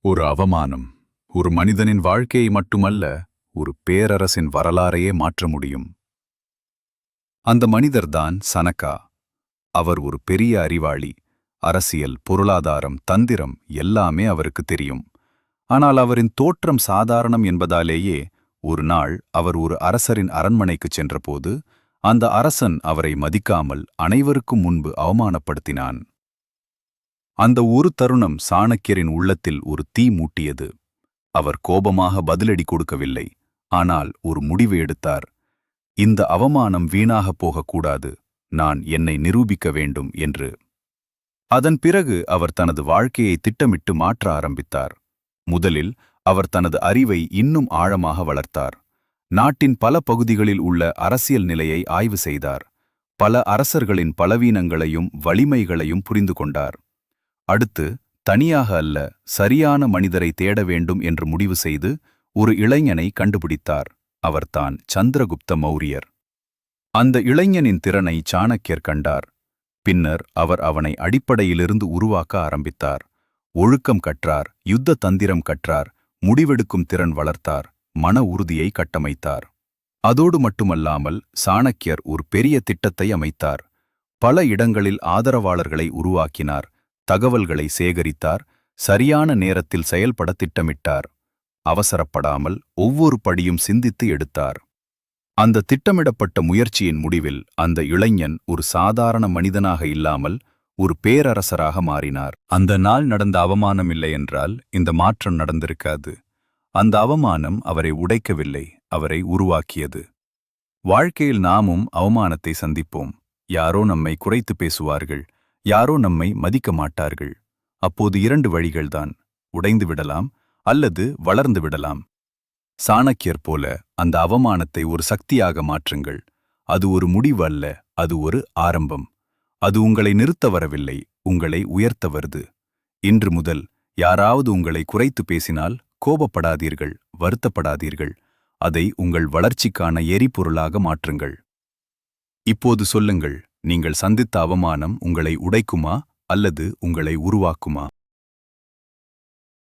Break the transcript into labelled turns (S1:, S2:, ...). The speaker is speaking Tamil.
S1: ஒரு அவமானம் ஒரு மனிதனின் வாழ்க்கையை மட்டுமல்ல, ஒரு பேரரசின் வரலாறையே மாற்ற முடியும். அந்த மனிதர்தான் சனகா. அவர் ஒரு பெரிய அறிவாளி. அரசியல், பொருளாதாரம், தந்திரம் எல்லாமே அவருக்கு தெரியும். ஆனால் அவரின் தோற்றம் சாதாரணம் என்பதாலேயே ஒரு நாள் அவர் ஒரு அரசரின் அரண்மனைக்குச் சென்றபோது அந்த அரசன் அவரை மதிக்காமல் அனைவருக்கும் முன்பு அவமானப்படுத்தினான். அந்த ஒரு தருணம் சாணக்கியரின் உள்ளத்தில் ஒரு தீ மூட்டியது. அவர் கோபமாக பதிலடி கொடுக்கவில்லை, ஆனால் ஒரு முடிவு எடுத்தார். இந்த அவமானம் வீணாகப் போகக்கூடாது, நான் என்னை நிரூபிக்க வேண்டும் என்று. அதன் பிறகு அவர் தனது வாழ்க்கையை திட்டமிட்டு மாற்ற ஆரம்பித்தார். முதலில் அவர் தனது அறிவை இன்னும் ஆழமாக வளர்த்தார். நாட்டின் பல பகுதிகளில் உள்ள அரசியல் நிலையை ஆய்வு செய்தார். பல அரசர்களின் பலவீனங்களையும் வலிமைகளையும் புரிந்து கொண்டார். அடுத்து தனியாக அல்ல, சரியான மனிதரை தேட வேண்டும் என்று முடிவு செய்து ஒரு இளைஞனை கண்டுபிடித்தார். அவர்தான் சந்திரகுப்த மௌரியர். அந்த இளைஞனின் திறனை சாணக்கியர் கண்டார். பின்னர் அவர் அவனை அடிப்படையிலிருந்து உருவாக்க ஆரம்பித்தார். ஒழுக்கம் கற்றார், யுத்த தந்திரம் கற்றார், முடிவெடுக்கும் திறன் வளர்த்தார், மன உறுதியை கட்டமைத்தார். அதோடு மட்டுமல்லாமல் சாணக்கியர் ஒரு பெரிய திட்டத்தை அமைத்தார். பல இடங்களில் ஆதரவாளர்களை உருவாக்கினார், தகவல்களை சேகரித்தார், சரியான நேரத்தில் செயல்பட திட்டமிட்டார். அவசரப்படாமல் ஒவ்வொரு படியும் சிந்தித்து எடுத்தார். அந்த திட்டமிடப்பட்ட முயற்சியின் முடிவில் அந்த இளைஞன் ஒரு சாதாரண மனிதனாக இல்லாமல் ஒரு பேரரசராக மாறினார். அந்த நாள் நடந்த அவமானம் இல்லையென்றால் இந்த மாற்றம் நடந்திருக்காது. அந்த அவமானம் அவரை உடைக்கவில்லை, அவரை உருவாக்கியது. வாழ்க்கையில் நாமும் அவமானத்தை சந்திப்போம். யாரோ நம்மை குறைத்து பேசுவார்கள், யாரோ நம்மை மதிக்க மாட்டார்கள். அப்போது இரண்டு வழிகள்தான், உடைந்து விடலாம் அல்லது வளர்ந்து விடலாம். சாணக்கியர் போல அந்த அவமானத்தை ஒரு சக்தியாக மாற்றுங்கள். அது ஒரு முடிவு அல்ல, அது ஒரு ஆரம்பம். அது உங்களை நிறுத்த வரவில்லை, உங்களை உயர்த்த வருது. இன்று முதல் யாராவது உங்களை குறைத்து பேசினால் கோபப்படாதீர்கள், வருத்தப்படாதீர்கள். அதை உங்கள் வளர்ச்சிக்கான எரிபொருளாக மாற்றுங்கள். இப்போது சொல்லுங்கள், நீங்கள் சந்தித்த அவமானம் உங்களை உடைக்குமா அல்லது உங்களை உருவாக்குமா?